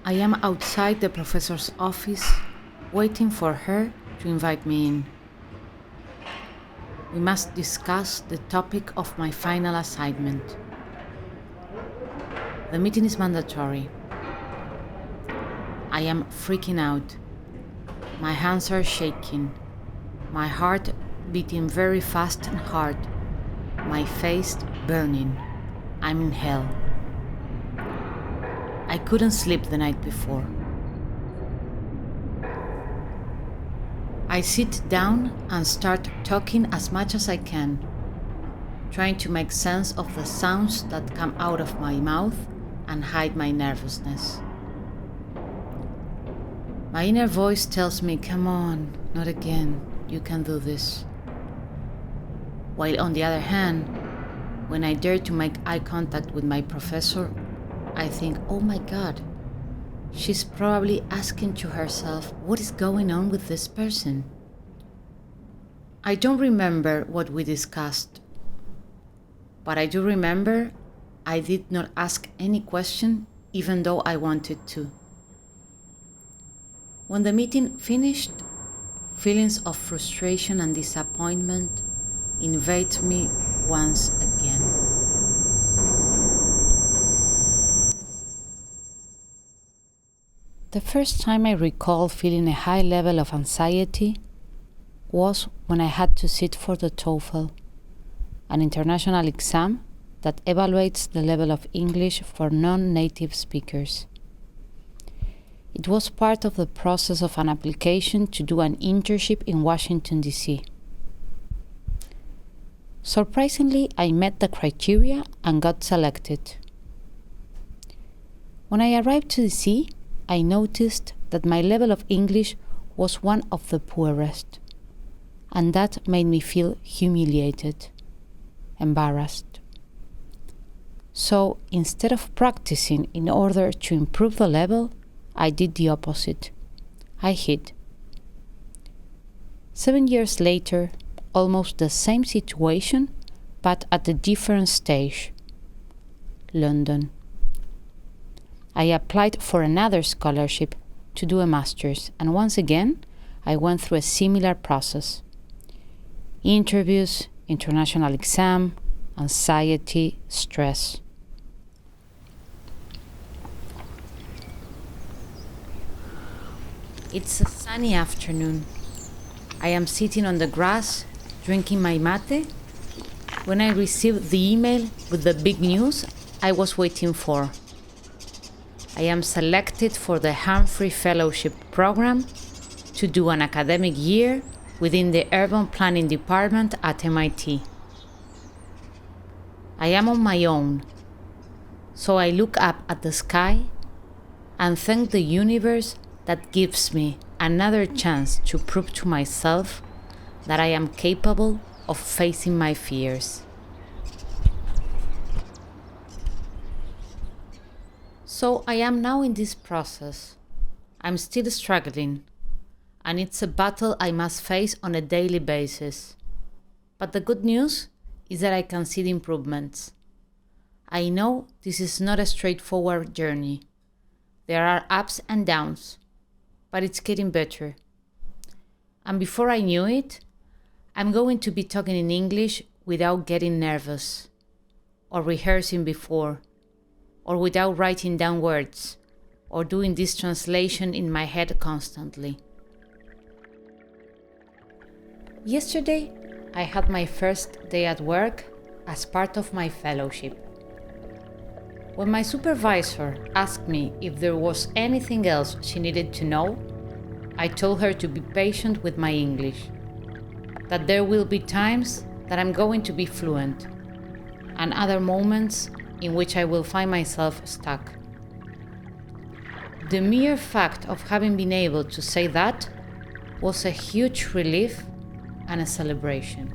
I am outside the professor's office, waiting for her to invite me in. We must discuss the topic of my final assignment. The meeting is mandatory. I am freaking out. My hands are shaking. My heart beating very fast and hard. My face burning. I'm in hell. I couldn't sleep the night before. I sit down and start talking as much as I can, trying to make sense of the sounds that come out of my mouth and hide my nervousness. My inner voice tells me, "Come on, not again, you can do this." While on the other hand, when I dare to make eye contact with my professor, I think, oh my God, she's probably asking to herself, what is going on with this person? I don't remember what we discussed, but I do remember I did not ask any question, even though I wanted to. When the meeting finished, feelings of frustration and disappointment invade me once again. The first time I recall feeling a high level of anxiety was when I had to sit for the TOEFL, an international exam that evaluates the level of English for non-native speakers. It was part of the process of an application to do an internship in Washington, D.C. Surprisingly, I met the criteria and got selected. When I arrived to D.C., I noticed that my level of English was one of the poorest, and that made me feel humiliated, embarrassed. So instead of practicing in order to improve the level, I did the opposite. I hid. 7 years later, almost the same situation, but at a different stage. London. I applied for another scholarship to do a master's, and once again, I went through a similar process. Interviews, international exam, anxiety, stress. It's a sunny afternoon. I am sitting on the grass, drinking my mate, when I received the email with the big news I was waiting for. I am selected for the Humphrey Fellowship Program to do an academic year within the Urban Planning Department at MIT. I am on my own, so I look up at the sky and thank the universe that gives me another chance to prove to myself that I am capable of facing my fears. So I am now in this process. I'm still struggling, and it's a battle I must face on a daily basis. But the good news is that I can see the improvements. I know this is not a straightforward journey. There are ups and downs, but it's getting better. And before I knew it, I'm going to be talking in English without getting nervous, or rehearsing before, or without writing down words, or doing this translation in my head constantly. Yesterday, I had my first day at work as part of my fellowship. When my supervisor asked me if there was anything else she needed to know, I told her to be patient with my English, that there will be times that I'm going to be fluent, and other moments in which I will find myself stuck. The mere fact of having been able to say that was a huge relief and a celebration.